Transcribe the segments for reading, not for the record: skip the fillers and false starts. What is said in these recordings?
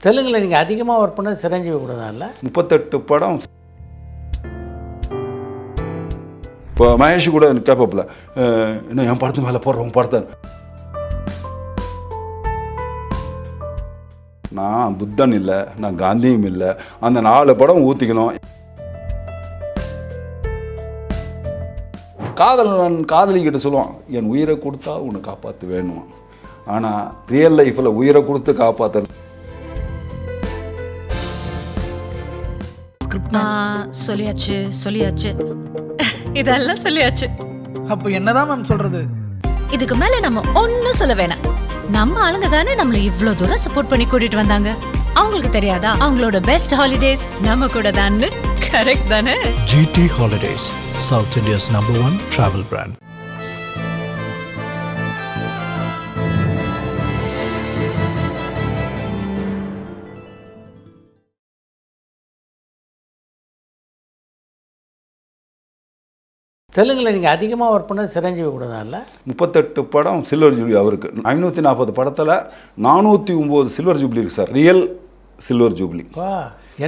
தெலுங்கில் நீங்கள் அதிகமாக ஒர்க் பண்ணது சிரஞ்சீவி கூட தான் இல்லை? 38 படம். இப்போ மகேஷ் கூட கேட்பாப்புல, இன்னும் என் படத்து மேலே போடுறோம் படத்தை. நான் புத்தன் இல்லை, நான் காந்தியும் இல்லை. அந்த 4 படம் ஊற்றிக்கணும். காதலிக்கிட்ட சொல்லுவான், என் உயிரை கொடுத்தா உன்னை காப்பாற்ற வேணும். ஆனால் ரியல் லைஃப்பில் உயிரை கொடுத்து காப்பாற்ற சொல்லியாச்சு இதெல்லாம் சொல்லியாச்சு. அப்போ என்னதான் மேம் சொல்றது? இதுக்கு மேல நம்ம ஒன்னும் சொல்ல வேணாம். நம்ம ஆளுங்க தானே நம்மள இவ்ளோ தூரம் சப்போர்ட் பண்ணி கூட்டிட்டு வந்தாங்க. அவங்களுக்கு தெரியாதா அவங்களோட பெஸ்ட் ஹாலிடேஸ் நம்ம கூட தான்? கரெக்ட் தானே? GT Holidays, South India's #1 travel brand. தெலுங்கில் நீங்கள் அதிகமாக ஒர்க் பண்ணது சிரஞ்சீவி கூட தான் இல்லை? 38 படம் சில்வர் ஜூப்ளி அவருக்கு. 540 படத்தில் 409 சில்வர் ஜூப்ளி இருக்குது sir. Real silver jubilee.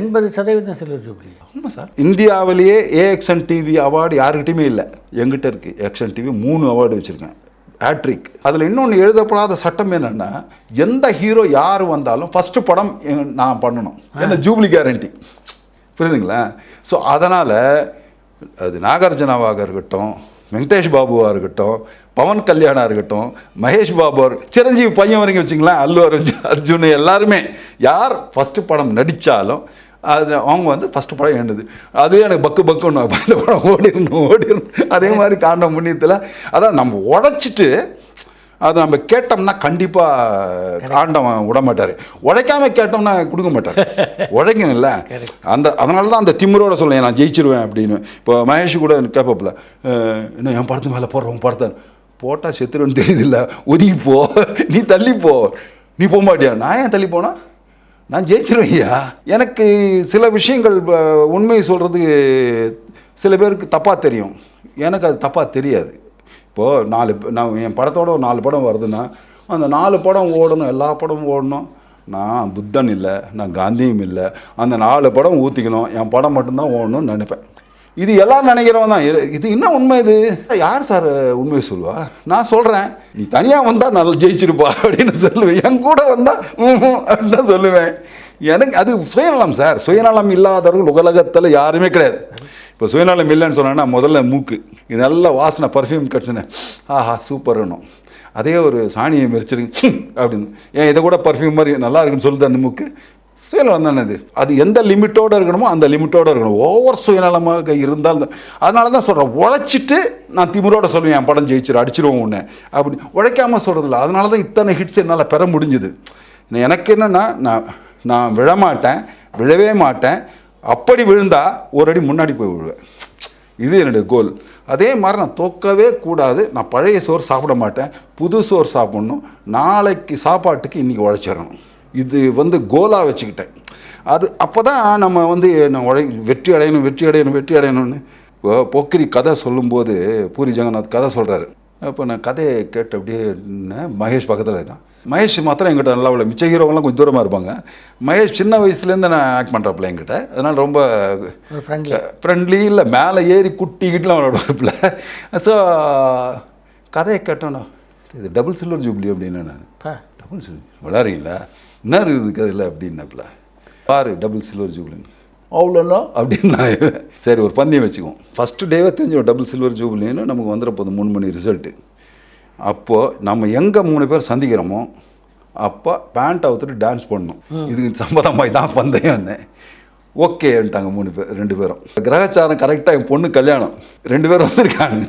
80% silver jubilee. ஆமாம் சார். இந்தியாவிலேயே AXN TV அவார்டு யாருக்கிட்டையுமே இல்லை, எங்கிட்ட இருக்குது. AXN TV 3 அவார்டு வச்சுருக்கேன், ஹேட்ரிக். அதில் இன்னொன்று எழுதப்படாத சட்டம் என்னென்னா, எந்த ஹீரோ யார் வந்தாலும் ஃபஸ்ட்டு படம் நான் பண்ணணும், என்ன ஜூப்ளி கேரண்டி. புரியுதுங்களா? ஸோ அதனால் அது நாகார்ஜுனாவாக இருக்கட்டும், வெங்கடேஷ் பாபுவாக இருக்கட்டும், பவன் கல்யாணாக இருக்கட்டும், மகேஷ் பாபு, சிரஞ்சீவி பையன் வரைக்கும் வச்சுங்களேன், அல்லு அர்ஜுன் எல்லாருமே யார் ஃபஸ்ட்டு படம் நடித்தாலும் அது அவங்க வந்து ஃபஸ்ட்டு படம் எழுதுது. அதுவே எனக்கு பக்குன்னு இந்த படம் ஓடிடணும். அதே மாதிரி காண்ட புண்ணியத்தில் அதான் நம்ம உடைச்சிட்டு அதை நம்ம கேட்டோம்னா கண்டிப்பாக ஆண்டவன் விட மாட்டார். உழைக்காமல் கேட்டோம்னா கொடுக்க மாட்டார். உழைக்கணும்ல, அதனால தான் அந்த திமிரோட சொல்லேன் நான் ஜெயிச்சிருவேன் அப்படின்னு. இப்போ மகேஷ் கூட கேட்பாப்புல, இன்னும் என் படத்து மேலே போடுறோம் படத்தை போட்டால் செத்துருன்னு தெரியுதில்ல, ஒதுங்கிப்போ, நீ தள்ளிப்போ. நீ போக மாட்டியா? நான் ஏன் தள்ளி போனா? நான் ஜெயிச்சிருவேன்யா. எனக்கு சில விஷயங்கள் உண்மையை சொல்கிறதுக்கு சில பேருக்கு தப்பாக தெரியும், எனக்கு அது தப்பாக தெரியாது. இப்போது நான் என் படத்தோட ஒரு 4 படம் வருதுன்னா அந்த 4 படம் ஓடணும், எல்லா படமும் ஓடணும். நான் புத்தன் இல்லை, நான் காந்தியும் இல்லை. அந்த 4 படம் ஊற்றிக்கணும், என் படம் மட்டும்தான் ஓடணும்னு நினைப்பேன். இது எல்லோரும் நினைக்கிறவன் தான். இது என்ன உண்மை? இது யார் சார் உண்மையை சொல்லுவா? நான் சொல்கிறேன், நீ தனியாக வந்தால் நல்லா ஜெயிச்சிருப்பா அப்படின்னு சொல்லுவேன். என் கூட வந்தால் அப்படின்னு தான் சொல்லுவேன். எனக்கு அது சுயநலம் சார். சுயநலம் இல்லாதவர்கள் உலகத்தில் யாருமே கிடையாது. இப்போ சுயநலம் இல்லைன்னு சொன்னேன்னா முதல்ல மூக்கு, இது நல்ல வாசனை பர்ஃப்யூம் கிடச்சுன்னு ஆஹா சூப்பர்னும். அதே ஒரு சாணியை மெரிச்சிருக்கு அப்படின்னு, ஏன் இதை கூட பர்ஃப்யூம் மாதிரி நல்லா இருக்குன்னு சொல்லுது அந்த மூக்கு. சுயநலம் தானே அது. அது எந்த லிமிட்டோடு இருக்கணுமோ அந்த லிமிட்டோடு இருக்கணும். ஓவர் சுயநலமாக இருந்தால் அதனால தான் சொல்கிறேன், உழைச்சிட்டு நான் திமிரோட சொல்லுவேன் என் படம் ஜெயிச்சிரு, அடிச்சிருவோம் ஒன்று அப்படி. உழைக்காமல் சொல்கிறதில்ல. அதனால தான் இத்தனை ஹிட்ஸ் என்னால் பெற முடிஞ்சுது. எனக்கு என்னென்னா, நான் விழமாட்டேன், விழவே மாட்டேன். அப்படி விழுந்தால் ஒரு அடி முன்னாடி போய் விழுவேன். இது என்னுடைய கோல். அதே மாதிரி நான் தோக்கவே கூடாது. நான் பழைய சோறு சாப்பிட மாட்டேன், புது சோறு சாப்பிட்ணும். நாளைக்கு சாப்பாட்டுக்கு இன்றைக்கி உழைச்சிடணும். இது வந்து கோலாக வச்சுக்கிட்டேன். அது அப்போ தான் நம்ம வந்து நான் வெற்றி அடையணும்னு. இப்போ போக்கிரி கதை சொல்லும்போது பூரி ஜெகநாத் கதை சொல்கிறாரு. அப்போ நான் கதையை கேட்டு அப்படியே மகேஷ் பக்கத்தில் இருக்கான். மகேஷ் மாத்திரம் என்கிட்ட நல்லா இல்லை, மிச்ச ஹீரோவெல்லாம் கொஞ்சம் தூரமாக இருப்பாங்க. மகேஷ் சின்ன வயசுலேருந்து நான் ஆக்ட் பண்ணுறப்பில்ல என்கிட்ட, அதனால் ரொம்ப ஃப்ரெண்ட்லி இல்லை, மேலே ஏறி குட்டிக்கிட்டுலாம் விளையாடுவாப்பில்ல. ஸோ கதையை கேட்டோன்னா இது டபுள் சில்வர் ஜூப்ளி அப்படின்னு. நான் டபுள் சில்வர் விளையாடுறீங்களா, என்ன இருக்குது அதில் அப்படின்னாப்பில்ல. பாரு டபுள் சில்வர் ஜூப்ளின்னு. அவ்வளோலாம் அப்படின்னு நான் சரி ஒரு பந்தயம் வச்சுக்குவோம். ஃபஸ்ட்டு டேவே தெரிஞ்சோம் டபுள் சில்வர் ஜூப்ளின்னு நமக்கு வந்துட போதும் 3 மணி ரிசல்ட்டு. அப்போது நம்ம எங்கே 3 பேர் சந்திக்கிறோமோ அப்போ பேண்ட் அவுத்துட்டு டான்ஸ் பண்ணணும். இதுக்கு சம்மதமாகி தான் பந்தயம்னு ஓகேன்ட்டாங்க 3 பேர். 2 பேரும் கிரகச்சாரம் கரெக்டாக என் பொண்ணு கல்யாணம். 2 பேரும் வந்திருக்காங்க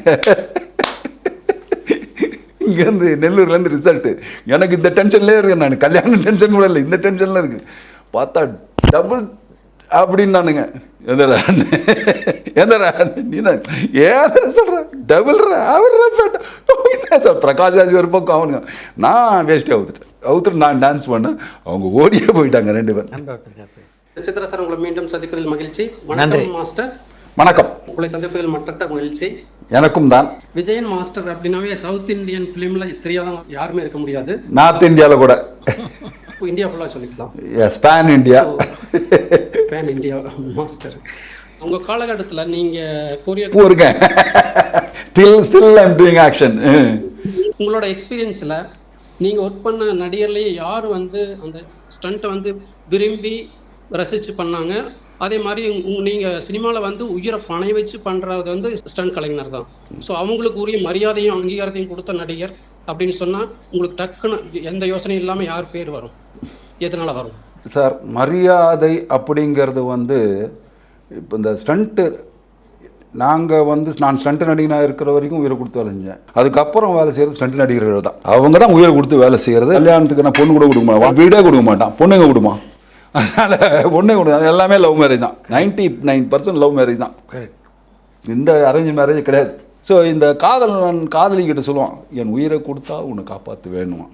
இங்கேருந்து நெல்லூர்லேருந்து ரிசல்ட்டு. எனக்கு இந்த டென்ஷன்லேயே இருக்கேன் நான், கல்யாணம் டென்ஷன் கூட இல்லை, இந்த டென்ஷனில் இருக்குது. பார்த்தா டபுள் அப்படின்னு நானுங்க. எந்தரா நீ ஏதா சொல்கிறேன் டபுள் என்ன சார் பிரகாஷ் ஒரு பக்கம் அவனுங்க. நான் வேஸ்ட்டே அவுத்துட்டு நான் டான்ஸ் பண்ணேன். அவங்க ஓடியே போயிட்டாங்க 2 பேர். சித்ரா சார், உங்களை மீண்டும் சந்திப்பதில் மகிழ்ச்சி. வணக்கம் மாஸ்டர். வணக்கம். உங்களை சந்திப்பதில் மற்ற மகிழ்ச்சி. எனக்கும் தான். விஜயன் மாஸ்டர் அப்படின்னாவே சவுத் இந்தியன் ஃபிலிமில் தெரியாதவங்க யாருமே இருக்க முடியாது. நார்த் இந்தியாவில் கூட இந்தியா ஃபுல்லாக சொல்லிக்கலாம். ஸ்பேன் இந்தியா, பேன் இந்தியா மாஸ்டர். உங்கள் காலகட்டத்தில் நீங்கள் கொரியர் இருக்கேன். Still I'm doing action. உங்களோட எக்ஸ்பீரியன்ஸில் நீங்கள் ஒர்க் பண்ண நடிகர்லேயே யார் வந்து அந்த ஸ்டண்ட்டை வந்து விரும்பி ரசித்து பண்ணாங்க? அதே மாதிரி நீங்கள் சினிமாவில் வந்து உயிரை பணை வச்சு பண்ணுறது வந்து ஸ்டண்ட் கலைஞர் தான். ஸோ அவங்களுக்கு உரிய மரியாதையும் அங்கீகாரத்தையும் கொடுத்த நடிகர் அப்படின்னு சொன்னால் உங்களுக்கு டக்குன்னு எந்த யோசனையும் இல்லாமல் யார் பேர் வரும், எதனால் வரும்? சார், மரியாதை அப்படிங்கிறது வந்து இப்போ இந்த ஸ்டண்ட்டு நான் ஸ்டண்ட் நடிகனாக இருக்கிற வரைக்கும் உயிரை கொடுத்து வேலை செஞ்சேன். அதுக்கப்புறம் வேலை செய்கிறது ஸ்டண்ட் நடிகர்கள் தான். அவங்க தான் உயிரை கொடுத்து வேலை செய்கிறது. கல்யாணத்துக்கு நான் பொண்ணு கூட கொடுக்க மாட்டான், வீடே கொடுக்க மாட்டான், பொண்ணுங்க கொடுமா. அதனால் பொண்ணு கொடுக்க எல்லாமே லவ் மேரேஜ் தான். 99% லவ் மேரேஜ் தான். இந்த அரேஞ்ச் மேரேஜ் கிடையாது. ஸோ இந்த காதலிக்கிட்ட சொல்லுவான், என் உயிரை கொடுத்தா உன்னை காப்பாற்ற வேணுமா.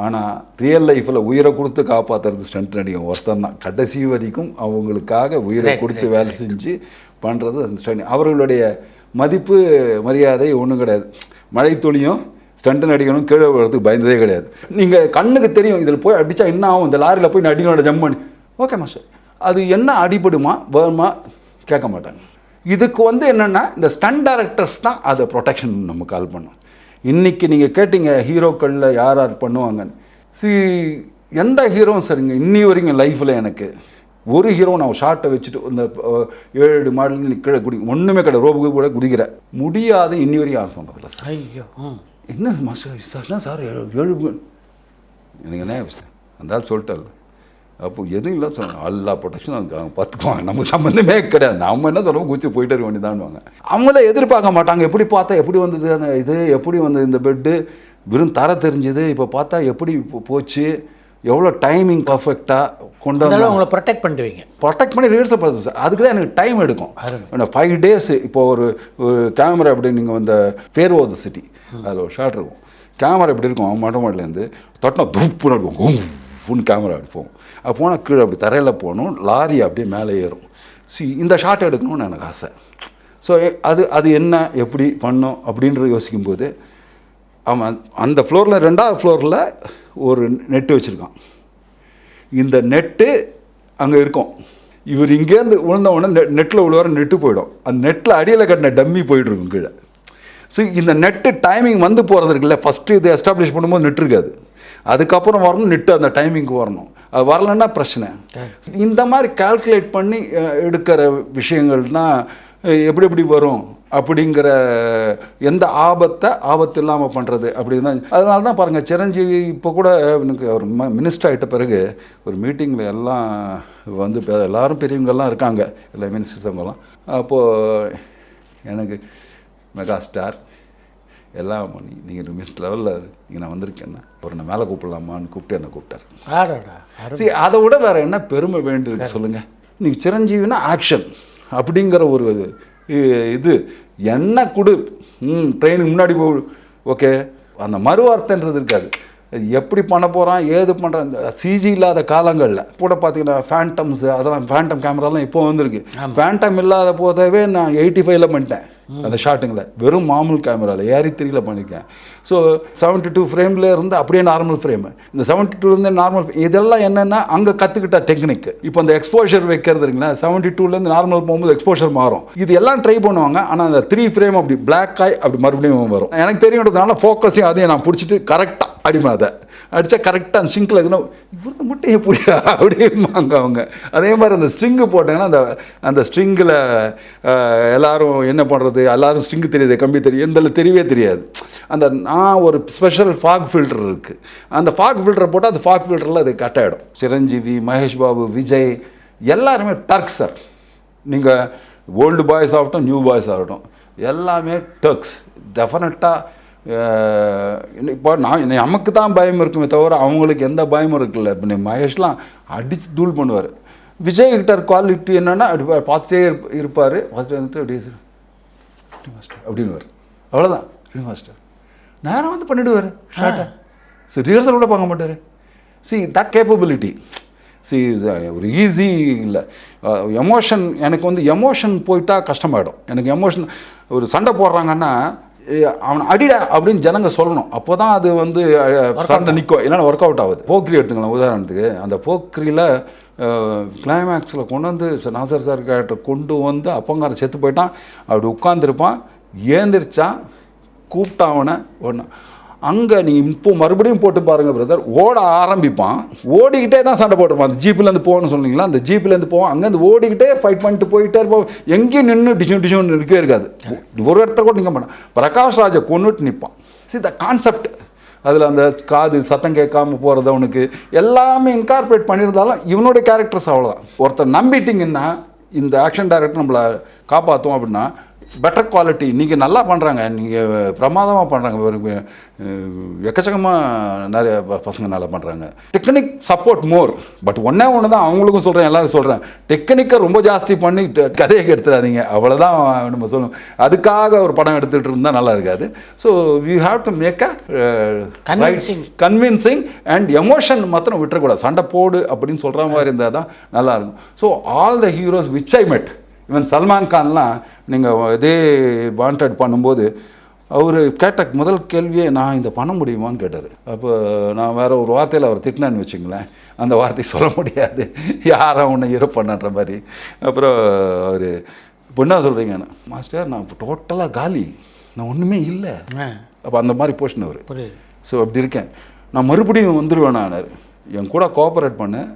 ஆனால் ரியல் லைஃப்பில் உயிரை கொடுத்து காப்பாற்றுறது ஸ்டண்ட் நடிகன் ஒருத்தன் தான். கடைசி வரைக்கும் அவங்களுக்காக உயிரை கொடுத்து வேலை செஞ்சு பண்ணுறது அந்த ஸ்டண்ட். அவர்களுடைய மதிப்பு மரியாதை ஒன்றும் கிடையாது. மழை துளியும் ஸ்டண்ட் நடிகனும் கீழே விடுறதுக்கு பயந்ததே கிடையாது. நீங்கள் கண்ணுக்கு தெரியும், இதில் போய் அடித்தா என்ன ஆகும், இந்த லாரியில் போய் நடிகனோட ஜம்ப் பண்ணி ஓகே மாஸ்டர், அது என்ன அடிபடுமா வருமா கேட்க மாட்டாங்க. இதுக்கு வந்து என்னென்னா இந்த ஸ்டண்ட் டைரக்டர்ஸ் தான் அதை ப்ரொடெக்ஷன் நம்ம கால் பண்ணோம். இன்றைக்கி நீங்கள் கேட்டிங்க ஹீரோக்களில் யார் பண்ணுவாங்கன்னு. எந்த ஹீரோவும் சரிங்க இன்னி வரைக்கும் லைஃப்பில் எனக்கு ஒரு ஹீரோ நான் ஷார்ட்டை வச்சுட்டு இந்த 7 மாடல் கீழே ஒன்றுமே கிடையாது, ரோபுக்கு கூட குதிக்கிற முடியாது இன்னி வரைக்கும் யாரும் சொன்னதில்லை சார். ஐயோ, என்ன மாஸ்டர் சார்னா சார் 7 எனக்கு என்ன அந்த ஆள் சொல்லிட்டார். அப்போது எதுவும் இல்லை சொன்னாங்க, எல்லா ப்ரொடெக்ஷனும் அவங்க பார்த்துக்குவாங்க, நமக்கு சம்மந்தமே கிடையாது, நம்ம என்ன சொல்லுவோம் குச்சி போயிட்டு இருக்க வேண்டியதான்வாங்க. அவங்களே எதிர்பார்க்க மாட்டாங்க. எப்படி பார்த்தா எப்படி வந்தது அந்த இது, எப்படி வந்தது இந்த பெட்டு, வெறும் தர தெரிஞ்சுது, இப்போ பார்த்தா எப்படி போச்சு, எவ்வளோ டைமிங் பர்ஃபெக்டாக கொண்டு வந்து உங்களை ப்ரொடெக்ட் பண்ணி ரிஹர்சல் பண்ணுறது சார். அதுக்கு தான் எனக்கு டைம் எடுக்கும். 5 days. இப்போது ஒரு கேமரா எப்படி நீங்கள் வந்த ஃபேர் ஓவர் தி சிட்டி அதில் ஒரு ஷாட் இருக்கும். கேமரா எப்படி இருக்கும், அவன் மாட்டோமாட்டிலேருந்து தொட்டினா துப்புன்னு இருக்கும், ஃபுல் கேமரா எடுப்போம். அது போனால் கீழே அப்படி தரையில் போகணும், லாரி அப்படியே மேலே ஏறும். இந்த ஷாட் எடுக்கணும்னு எனக்கு ஆசை. ஸோ அது என்ன எப்படி பண்ணோம் அப்படின்ற யோசிக்கும்போது அவன் அந்த ஃப்ளோரில் 2வது ஃப்ளோரில் ஒரு நெட்டு வச்சுருக்கான். இந்த நெட்டு அங்கே இருக்கும். இவர் இங்கேருந்து விழுந்த உடனே நெட்டில் விழுவார நெட்டு போயிடும். அந்த நெட்டில் அடியில் கட்டின டம்மி போய்ட்டுருக்கும் கீழே. ஸோ இந்த நெட்டு டைமிங் வந்து போகிறது இருக்குல்ல, ஃபஸ்ட்டு இதை எஸ்டாப்ளிஷ் பண்ணும்போது நெட் இருக்காது, அதுக்கப்புறம் வரணும் நெட்டு அந்த டைமிங்க்கு வரணும். அது வரலன்னா பிரச்சனை. இந்த மாதிரி கால்குலேட் பண்ணி எடுக்கிற விஷயங்கள் தான் எப்படி வரும் அப்படிங்கிற எந்த ஆபத்து இல்லாமல் பண்ணுறது அப்படி தான். அதனால தான் பாருங்கள், சிரஞ்சீவி இப்போ கூட எனக்கு அவர் மினிஸ்டர் ஆகிட்ட பிறகு ஒரு மீட்டிங்கில் எல்லாம் வந்து எல்லோரும் பெரியவங்கெல்லாம் இருக்காங்க, எல்லா மினிஸ்டர்ஸ் அவங்கெல்லாம். அப்போது எனக்கு மெகா ஸ்டார் எல்லாம் பண்ணி நீங்கள் மினிஸ்டர் லெவலில் நீங்கள் நான் வந்திருக்கேன்னா ஒரு நான் மேலே கூப்பிடலாமான்னு கூப்பிட்டு என்னை கூப்பிட்டார். சரி, அதை விட வேறு என்ன பெருமை வேண்டியிருக்கு சொல்லுங்கள். நீங்கள் சிரஞ்சீவினா ஆக்ஷன் அப்படிங்கிற ஒரு இது என்ன கொடு, ட்ரெயினுக்கு முன்னாடி போ, ஓகே, அந்த மறுவார்த்தைன்றது இருக்காது. எப்படி பண்ண போகிறான் ஏது பண்ணுறான். இந்த சிஜி இல்லாத காலங்களில் கூட பார்த்தீங்கன்னா ஃபேண்டம்ஸு அதெல்லாம் ஃபேண்டம் கேமராலாம் இப்போ வந்துருக்கு. ஃபேண்டம் இல்லாத போதவே நான் 85ல் பண்ணிட்டேன் அந்த ஷாட்டுங்களை. வெறும் மாமூல் கேமராவில் ஏறி3ல் பண்ணியிருக்கேன். ஸோ 72 ஃப்ரேமில் இருந்து அப்படியே நார்மல் ஃப்ரேமு, இந்த 72லேருந்து நார்மல், இதெல்லாம் என்னென்னா அங்கே கற்றுக்கிட்ட டெக்னிக். இப்போ அந்த எக்ஸ்போஷர் வைக்கிறது இருக்குங்களா, 72லேருந்து நார்மல் போகும்போது எக்ஸ்போஷர் மாறும். இது எல்லாம் ட்ரை பண்ணுவாங்க. ஆனால் அந்த 3 ஃப்ரேம் அப்படி பிளாக் ஆகி அப்படி மறுபடியும் வரும். எனக்கு தெரியுன்றதுனால ஃபோக்கஸையும் அதையும் நான் பிடிச்சிட்டு கரெக்டாக அடிமை அதை அடித்தா கரெக்டாக அந்த ஸ்ட்ரிங்கில் இருக்கணும். இவருக்கு மட்டும் எப்படி அப்படிம்பாங்க அவங்க. அதே மாதிரி அந்த ஸ்ட்ரிங்கு போட்டாங்கன்னா அந்த ஸ்ட்ரிங்கில் எல்லோரும் என்ன பண்ணுறது, எல்லோரும் ஸ்ட்ரிங்கு தெரியுது, கம்பி தெரியும், எந்த தெரியவே தெரியாது. அந்த நான் ஒரு ஸ்பெஷல் ஃபாக் ஃபில்டர் இருக்குது, அந்த ஃபாக் ஃபில்டரை போட்டால் அந்த ஃபாக் ஃபில்டரில் அது கட் ஆகிடும். சிரஞ்சீவி, மகேஷ் பாபு, விஜய் எல்லாருமே டர்க்ஸ் சார். நீங்கள் ஓல்டு பாய்ஸ் ஆகட்டும், நியூ பாய்ஸ் ஆகட்டும், எல்லாமே டர்க்ஸ். டெஃபினட்டாக இப்போ நமக்கு தான் பயம் இருக்குமே தவிர அவங்களுக்கு எந்த பயமும் இருக்குல்ல. இப்போ மகேஷ்லாம் அடித்து தூள் பண்ணுவார். விஜய் கிட்ட குவாலிட்டி என்னென்னா அப்படி பார்த்துட்டே இருப்பார். பார்த்துட்டு வந்துட்டு அப்படியே மாஸ்டர் அப்படின்னு அவ்வளோதான். மாஸ்டர் நேரம் வந்து பண்ணிவிடுவார் ஷார்ட்டாக. சரி, ரிஹர்சல் கூட பார்க்க மாட்டார். See that capability. சி ஒரு ஈஸி இல்லை. எமோஷன் எனக்கு வந்து எமோஷன் போயிட்டால் கஷ்டமாயிடும் எனக்கு. எமோஷன் ஒரு சண்டை போடுறாங்கன்னா அவனை அடிடா அப்படின்னு ஜனங்க சொல்லணும். அப்போ தான் அது வந்து சண்டை நிற்கும், இல்லைன்னா ஒர்க் அவுட் ஆகுது. போக்ரி எடுத்துக்கலாம் உதாரணத்துக்கு. அந்த போக்ரியில் கிளைமேக்ஸில் கொண்டு வந்து நாசர் சார் கேரக்டர் கொண்டு வந்து அப்பங்காரன் செத்து போயிட்டான். அப்படி உட்காந்துருப்பான், ஏந்திரிச்சான், கூப்பிட்டான் அவனை ஒன்று. அங்கே நீங்கள் இப்போ மறுபடியும் போட்டு பாருங்கள் பிரதர், ஓட ஆரம்பிப்பான், ஓடிக்கிட்டே தான் சண்டை போட்டிருப்பான். அந்த ஜீப்லேருந்து போகணும்னு சொன்னீங்களா, அந்த ஜீப்லேருந்து போவான், அங்கேருந்து ஓடிக்கிட்டே ஃபைட் பண்ணிட்டு போயிட்டே இருப்போம். எங்கேயும் நின்று டிஷன் இருக்கவே இருக்காது, ஒரு இடத்த கூட நிற்க மாட்டான். பிரகாஷ் ராஜை கொண்டுட்டு நிற்பான். See the concept. அதில் அந்த காது சத்தம் கேட்காம போகிறது அவனுக்கு எல்லாமே இன்கார்பரேட் பண்ணியிருந்தாலும் இவனுடைய கேரக்டர்ஸ் அவ்வளோதான். ஒருத்தர் நம்பிட்டிங்கன்னா இந்த ஆக்ஷன் டைரக்டர் நம்மளை காப்பாற்றும் அப்படின்னா பெட்டர் குவாலிட்டி. நீங்கள் நல்லா பண்ணுறாங்க, நீங்கள் பிரமாதமாக பண்ணுறாங்க, எக்கச்சக்கமாக நிறைய பசங்க நல்லா பண்ணுறாங்க. Technique support more. பட் ஒன்றே ஒன்று தான் அவங்களுக்கும் சொல்கிறேன், எல்லோரும் சொல்கிறேன், டெக்னிக்கை ரொம்ப ஜாஸ்தி பண்ணி கதையை எடுத்துடாதீங்க, அவ்வளோதான் நம்ம சொல்லணும். அதுக்காக ஒரு படம் எடுத்துகிட்டு இருந்தால் நல்லா இருக்காது. So we have to make convincing and emotion மாத்திரம் விட்டுறக்கூடாது. சண்டை போடு அப்படின்னு சொல்கிற மாதிரி இருந்தால் தான் நல்லாயிருக்கும். So all the heroes which I மெட், ஈவன் சல்மான் கான்லாம் நீங்கள் இதே வாண்டட் பண்ணும்போது அவர் கேட்ட முதல் கேள்வியே நான் இந்த பண்ண முடியுமான்னு கேட்டார். அப்போ நான் வேறு ஒரு வார்த்தையில் அவர் திட்டினேன்னு வச்சுங்களேன், அந்த வார்த்தையை சொல்ல முடியாது, யாரை ஒன்று ஹீரோ பண்ணன்ற மாதிரி. அப்புறம் அவர் இப்போ என்ன சொல்கிறீங்கன்னு, மாஸ்டர் நான் இப்போ டோட்டலாக காலி, நான் ஒன்றுமே இல்லை. அப்போ அந்த மாதிரி போஷன் அவர். ஸோ அப்படி இருக்கேன், நான் மறுபடியும் வந்துடுவேன். நான் என் கூட கோஆப்ரேட் பண்ண,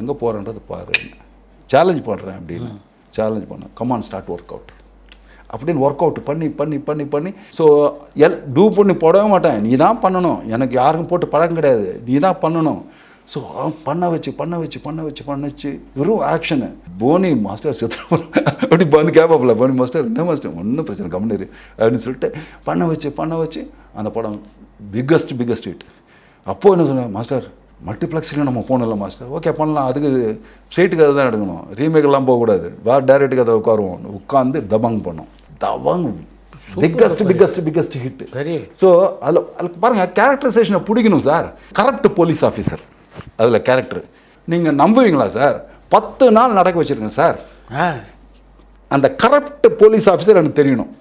எங்கே போகிறேன்றது பாரு, சேலஞ்ச் பண்ணுறேன் அப்படின்னு சேலஞ்ச் பண்ணேன். கமான் ஸ்டார்ட் ஒர்க் அவுட் அப்படின்னு ஒர்க் அவுட் பண்ணி பண்ணி பண்ணி பண்ணி ஸோ டூ பண்ணி போடவே மாட்டேன், நீ தான் பண்ணணும், எனக்கு யாருக்கும் போட்டு பழக்கம் கிடையாது, நீ தான் பண்ணணும். ஸோ பண்ண வச்சு வெறும் ஆக்ஷனு. போனி மாஸ்டர் செத்து அப்படி வந்து கேட்பாப்பில்ல, போனி மாஸ்டர் என்ன மாஸ்டர் ஒன்றும் பிரச்சனை கம்முனு அப்படின்னு சொல்லிட்டு பண்ண வச்சு அந்த படம் பிக்கஸ்ட் ஹிட். அப்போது என்ன சொன்னேன், மாஸ்டர் மல்டிப்ளெக்ஸில் நம்ம போகணும்ல மாஸ்டர், ஓகே பண்ணலாம், அதுக்கு ஸ்ட்ரெயிட்டு கதை தான் எடுக்கணும், ரீமேக்கெல்லாம் போகக்கூடாது, டேரக்ட் கதை உட்காந்து தபங் பண்ணோம். Dabang biggest hit. ஸோ அதில் பாருங்கள், கேரக்டரைசேஷனை பிடிக்கணும் சார். கரப்ட் போலீஸ் ஆஃபீஸர் அதில் கேரக்டர் நீங்கள் நம்புவீங்களா சார்? 10 நாள் நடக்க வச்சுருங்க சார். அந்த கரப்ட் போலீஸ் ஆஃபீஸர் எனக்கு தெரியணும்.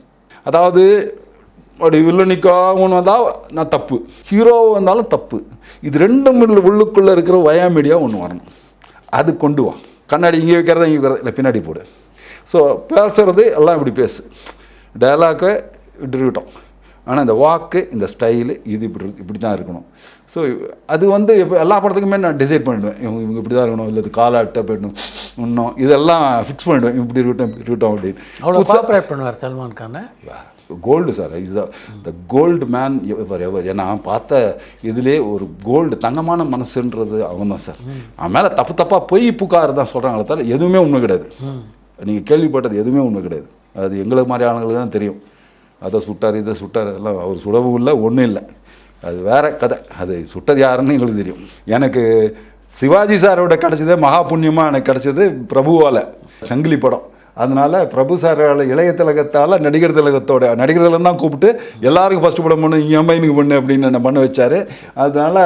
அதாவது அப்படி வில்லனிக்காக ஒன்று வந்தால் நான் தப்பு, ஹீரோவாக வந்தாலும் தப்பு. இது ரெண்டும் உள்ளுக்குள்ளே இருக்கிற வயா மீடியா ஒன்று வரணும். அது கொண்டு வா. கண்ணாடி இங்கே வைக்கிறதா இங்கே வைக்கிறதா இல்லை பின்னாடி போடு. ஸோ பேசுகிறது எல்லாம் இப்படி பேசு, டைலாக்கை இப்படி இருக்கட்டும், ஆனால் இந்த வாக்கு இந்த ஸ்டைலு இது இப்படி தான் இருக்கணும். ஸோ அது வந்து இப்போ எல்லா படத்துக்குமே நான் டிசைட் பண்ணிவிடுவேன், இவங்க இப்படி தான் இருக்கணும், இல்லை காலாட்ட போயிடணும், இன்னும் இதெல்லாம் ஃபிக்ஸ் பண்ணிவிடுவேன், இப்படி இருக்கட்டும் அப்படின்னு. அவ்வளோ கோஆப்ரேட் பண்ணுவார் சல்மான் கானை. Gold sir, is the gold man ever ever. நான் பார்த்த இதிலே ஒரு கோல்டு தங்கமான மனசுன்றது அவன் தான் சார். அவன் மேலே தப்பாக பொய் புகார் தான் சொல்கிறாங்களே தவிர எதுவுமே உண்மை கிடையாது. நீங்கள் கேள்விப்பட்டது எதுவுமே உண்மை கிடையாது. அது எங்களுக்கு மாதிரி ஆளுங்களுக்கு தான் தெரியும். அதை சுட்டார் இதை சுட்டார் அதெல்லாம் அவர் சுடவும் இல்லை, ஒன்றும் இல்லை, அது வேறு கதை. அது சுட்டது யாருன்னு எங்களுக்கு தெரியும். எனக்கு சிவாஜி சாரோட கிடச்சதே மகா புண்ணியமாக எனக்கு கிடச்சது பிரபுவால், சங்கிலி படம். அதனால் பிரபு சாரால் இளைய திலகத்தால் நடிகர் திலகம் தான் கூப்பிட்டு எல்லாருக்கும் ஃபஸ்ட்டு படம் பண்ணு, இங்கே அம்மைனுக்கு பண்ணு அப்படின்னு என்ன பண்ண வச்சார். அதனால்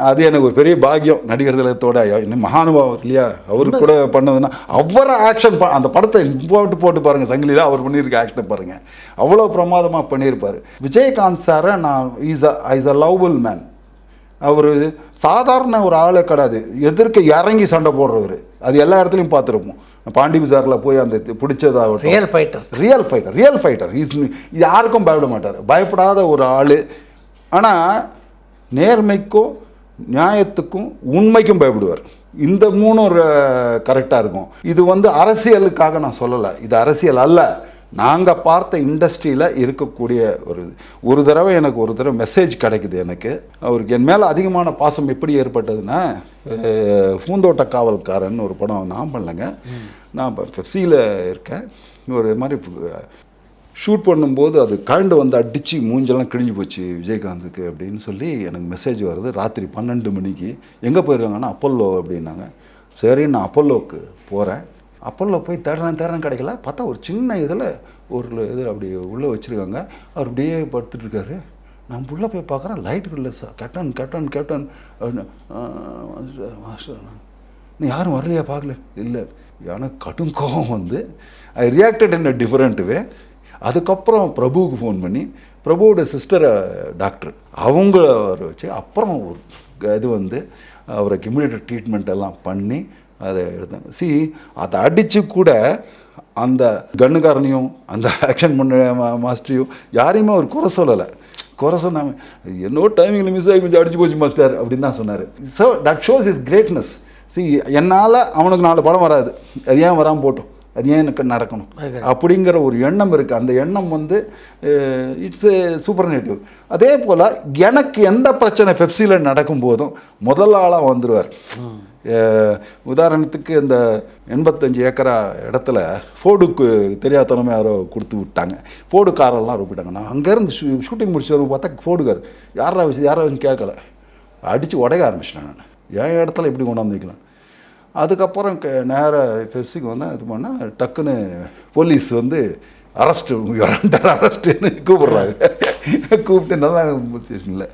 அது எனக்கு ஒரு பெரிய பாக்கியம். நடிகர் திலகத்தோட இன்னும் மகானுபாவர் இல்லையா, அவருக்கு கூட பண்ணதுன்னா அவரை ஆக்ஷன் அந்த படத்தை போட்டு பாருங்கள், சங்கிலியில் அவர் பண்ணியிருக்க ஆக்ஷனை பாருங்கள், அவ்வளோ பிரமாதமாக பண்ணியிருப்பார். விஜயகாந்த் சாரை நான் இஸ் அ லவ்வபிள் மேன். அவர் சாதாரண ஒரு ஆளே கிடையாது, எதிர்க்க இறங்கி சண்டை போடுறவர். அது எல்லா இடத்துலையும் பார்த்துருப்போம். பாண்டி பஜாரில் போய் அந்த பிடிச்சதாகட்டும், ரியல் ஃபைட்டர் இது யாருக்கும் பயப்பட மாட்டார், பயப்படாத ஒரு ஆள். ஆனால் நேர்மைக்கும் நியாயத்துக்கும் உண்மைக்கும் பயப்படுவார். இந்த மூணும் கரெக்டாக இருக்கும். இது வந்து அரசியலுக்காக நான் சொல்லலை, இது அரசியல் அல்ல. நாங்கள் பார்த்த இண்டஸ்ட்ரியில் இருக்கக்கூடிய ஒரு தடவை எனக்கு ஒரு தடவை மெசேஜ் கிடைக்குது எனக்கு. அவருக்கு என் மேலே அதிகமான பாசம் எப்படி ஏற்பட்டதுன்னா, பூந்தோட்ட காவல்காரன் ஒரு படம் நான் பண்ணலைங்க, நான் இப்போ FCயில் இருக்கேன். ஒரு மாதிரி ஷூட் பண்ணும்போது அது கரண்டு வந்து அடித்து மூஞ்செல்லாம் கிழிஞ்சு போச்சு விஜயகாந்துக்கு அப்படின்னு சொல்லி எனக்கு மெசேஜ் வருது. ராத்திரி 12 மணிக்கு. எங்கே போயிருக்காங்கன்னா அப்பல்லோ அப்படின்னாங்க. சரி நான் அப்பல்லோவுக்கு போகிறேன். அப்பல்லோ போய் தேடுறேன் கிடைக்கல. பார்த்தா ஒரு சின்ன இதில் ஒரு இது அப்படி உள்ளே வச்சுருக்காங்க. அவர் அப்படியே படுத்துட்ருக்காரு. நான் உள்ளே போய் பார்க்குறேன், லைட் இல்லை சார். கேப்டன் மாஸ்டர் நீ யாரும் வரலையா பார்க்கல? இல்லை. எனக்கு கடும் கோபம் வந்து ஐ reacted in a different way. அதுக்கப்புறம் பிரபுவுக்கு ஃபோன் பண்ணி பிரபுவோட சிஸ்டரை டாக்டர் அவங்கள வர வச்சு அப்புறம் ஒரு இது வந்து அவருக்கு இம்மிடியேட் ட்ரீட்மெண்ட் எல்லாம் பண்ணி அதை எடுத்தாங்க. அதை அடித்து கூட அந்த கன்னுக்காரனையும் அந்த ஆக்ஷன் பண்ண மாஸ்டரையும் யாரையுமே அவர் குறை சொல்லலை. குறை சொன்னாங்க, என்னோட டைமிங்கில் மிஸ் ஆகி கொஞ்சம் அடிச்சு போச்சு மாஸ்டர் அப்படின்னு தான் சொன்னார். So that shows is greatness. என்னால் அவனுக்கு 4 படம் வராது, அது ஏன் வராமல் போட்டோம், அது ஏன் எனக்கு நடக்கணும் அப்படிங்கிற ஒரு எண்ணம் இருக்குது. அந்த எண்ணம் வந்து இட்ஸ் ஏ சூப்பர்நேட்டிவ். அதே போல் எனக்கு எந்த பிரச்சனை பெப்சியில் நடக்கும்போதும் முதல் ஆளாக வந்துடுவார். உதாரணத்துக்கு இந்த 85 ஏக்கரா இடத்துல ஃபோர்டுக்கு தெரியாதனமே யாரோ கொடுத்து விட்டாங்க. ஃபோர்டு காரெல்லாம் ரொப்பிட்டாங்க. நான் அங்கேருந்து ஷூட்டிங் முடிச்சு பார்த்தா ஃபோர்டு கார் யாரா வச்சு கேட்கல, அடித்து உடைக்க ஆரம்பிச்சிட்டேன். நான் என் இடத்துல இப்படி கொண்டாந்து வைக்கலாம். அதுக்கப்புறம் நேராக பெப்சிக்கு வந்தேன். இது பண்ணால் டக்குன்னு போலீஸ் வந்து அரெஸ்ட்டுன்னு கூப்பிட்றாங்க. கூப்பிட்டு நல்லா ஸ்டேஷனில்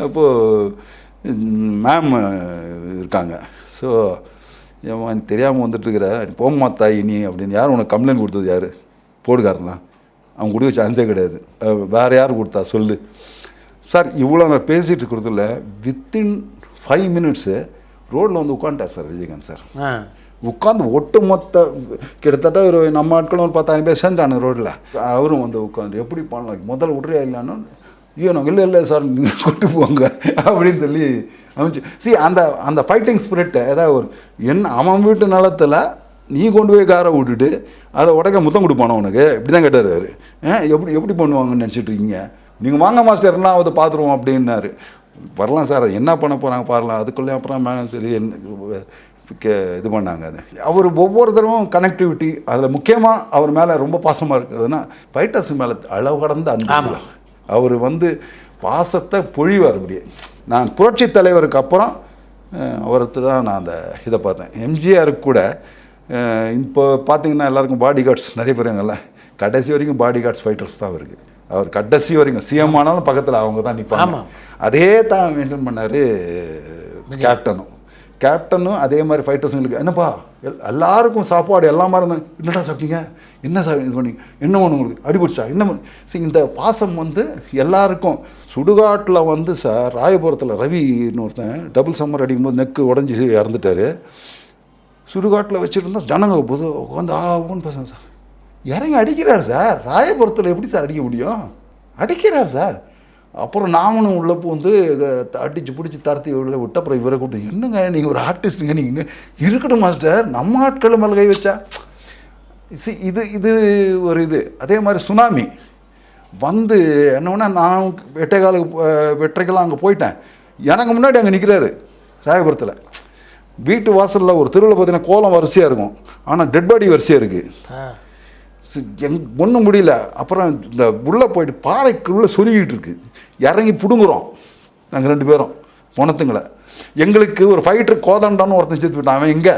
அப்போது மேம் இருக்காங்க. ஸோ எனக்கு தெரியாமல் வந்துட்டுருக்கிற போம்மா தாய் நீ அப்படின்னு யார் உனக்கு கம்ப்ளைண்ட் கொடுத்தது, யார்? போடுகாரலாம். அவன் கொடுக்க சான்ஸே கிடையாது. வேறு யார் கொடுத்தா சொல்லு சார். இவ்வளோ நான் பேசிகிட்டு இருக்கிறதில்ல வித்தின் 5 மினிட்ஸு ரோட்டில் வந்து உட்காந்துட்டார் சார் விஜயகாந்த் சார். உட்காந்து ஒட்டு மொத்த கிட்டத்தட்ட ஒரு நம்ம ஆட்களும் ஒரு 10,000 பேர் சேர்ந்துட்டானு ரோட்டில். அவரும் வந்து உட்காந்து எப்படி பண்ணலாம், முதல்ல விட்றியா இல்லைன்னு. ஐயோ நாங்கள் இல்லை சார் நீங்கள் கொண்டு போங்க அப்படின்னு சொல்லி அமைச்சு. அந்த ஃபைட்டிங் ஸ்பிரிட்டை ஏதாவது ஒரு அவன் வீட்டு நிலத்தில் நீ கொண்டு போய் காரை விட்டுட்டு அதை உடைக்க முத்தம் கொடுப்பானோ உனக்கு, இப்படி தான் கேட்டார் அவர். எப்படி பண்ணுவாங்கன்னு நினச்சிட்டு இருக்கீங்க, நீங்கள் வாங்க மாஸ்டர்லாம் அதை பார்த்துருவோம் அப்படின்னாரு. வரலாம் சார், என்ன பண்ண போகிறாங்க பாருலாம். அதுக்குள்ளே அப்புறம் சரி இது பண்ணாங்க. அது அவர் ஒவ்வொரு தடவும் கனெக்டிவிட்டி. அதில் முக்கியமாக அவர் மேலே ரொம்ப பாசமாக இருக்குதுன்னா ஃபைட்டர்ஸ் மேலே அளவு கடந்த அன்பு. அவர் வந்து பாசத்தை பொழிவார் அப்படியே. நான் புரட்சி தலைவருக்கு அப்புறம் அவருக்கு தான் நான் அந்த இதை பார்த்தேன். எம்ஜிஆருக்கு கூட இப்போ பார்த்தீங்கன்னா எல்லாருக்கும் பாடி கார்ட்ஸ் நிறைய பேருங்கள்ல, கடைசி வரைக்கும் பாடி கார்ட்ஸ் ஃபைட்டர்ஸ் தான் இருக்குது. அவர் கடைசி வரைக்கும் சிஎம் ஆனாலும் பக்கத்தில் அவங்க தான் நிற்பாங்க. அதே தான் மெயின்டைன் பண்ணார் கேப்டனும் அதே மாதிரி ஃபைட்டர்ஸுங்களுக்கு. என்னப்பா எல்லாருக்கும் சாப்பாடு எல்லா மாதிரி இருந்தாங்க, என்னடா சாப்பிட்டீங்க, என்ன இது பண்ணி என்ன ஒன்று உங்களுக்கு அடிபிடிச்சா என்ன பண்ணி. சரி, இந்த பாசம் வந்து எல்லாருக்கும். சுடுகாட்டில் வந்து சார் ராயபுரத்தில் ரவின்னு ஒருத்தன் டபுள் சம்மர் அடிக்கும்போது நெக்கு உடஞ்சி இறந்துட்டார். சுடுகாட்டில் வச்சுருந்தா ஜனங்க போது உட்காந்து ஆகும்னு பேசுங்க சார். இறங்கி அடிக்கிறார் சார். ராயபுரத்தில் எப்படி சார் அடிக்க முடியும், அடிக்கிறார் சார். அப்புறம் நாமளும் உள்ளே வந்து அடித்து பிடிச்சி தரத்தி உள்ள விட்டு அப்புறம் இவரை கூப்பிட்டு, என்னங்க நீங்கள் ஒரு ஆர்டிஸ்ட்டுங்க, நீங்கள் இருக்கட்டும் மாஸ்டர், நம்ம ஆட்கள் மேலே கை வச்சா. இது ஒரு இது. அதே மாதிரி சுனாமி வந்து என்னன்னா நான் 8:15 அங்கே போயிட்டேன். எனக்கு முன்னாடி அங்கே நிற்கிறாரு ராயபுரத்தில். வீட்டு வாசலில் ஒரு தெருவில் பார்த்தீங்கன்னா கோலம் வரிசையாக இருக்கும், ஆனால் டெட் பாடி வரிசையாக இருக்குது. ஒன்றும் முடியல. அப்புறம் இந்த உள்ளே போயிட்டு பாறைக்குள்ளே சொருகிட்டு இருக்கு. இறங்கி பிடுங்குறோம் நாங்கள் 2 பேரும் பொணத்துங்களை. எங்களுக்கு ஒரு ஃபைட்டர் கோதண்டான்னு ஒருத்தன் சேர்த்து விட்டான். அவன் எங்கே,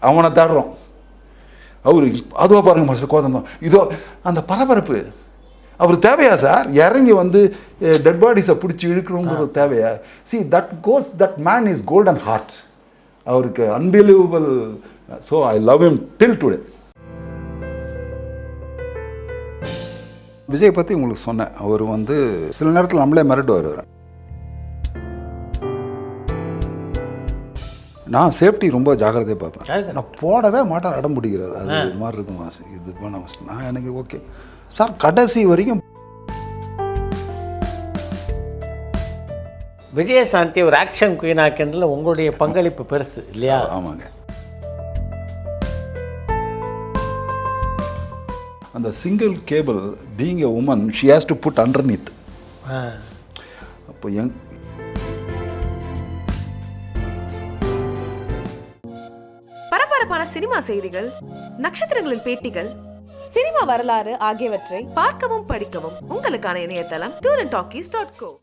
அவனை தேடுறோம். அவர் அதுவாக பாருங்கள் மாஸ்டர் கோதண்டம். இதோ அந்த பரபரப்பு அவர் தேவையா சார்? இறங்கி வந்து டெட் பாடிஸை பிடிச்சி இழுக்கணுங்கிறது தேவையா? That man is golden heart. அவருக்கு unbelievable. So I love him till today. Vijay பற்றி உங்களுக்கு சொன்னேன். அவர் வந்து சில நேரத்தில் நம்மளே மிரட்டுவார். நான் சேஃப்டி ரொம்ப ஜாக்கிரதையாக பார்ப்பேன். நான் போடவே மாட்டேன், அடம் பிடிக்கிறார். அது இது மாதிரி இருக்கும் மாஸ்டர், இது பண்ண மாஸ்டர். நான் எனக்கு ஓகே சார் கடைசி வரைக்கும். விஜயசாந்தி ஒரு ஆக்ஷன் குயின் ஆக்கின்றதுல உங்களுடைய பங்களிப்பு பெருசு இல்லையா? ஆமாங்க. அந்த single cable being a woman she has to put underneath. அப்போ பரபரப்பான சினிமா செய்திகள், நட்சத்திரங்களின் பேட்டிகள், சினிமா வரலாறு ஆகியவற்றை பார்க்கவும் படிக்கவும் உங்களுக்கான இணையதளம் tourantalkies.co.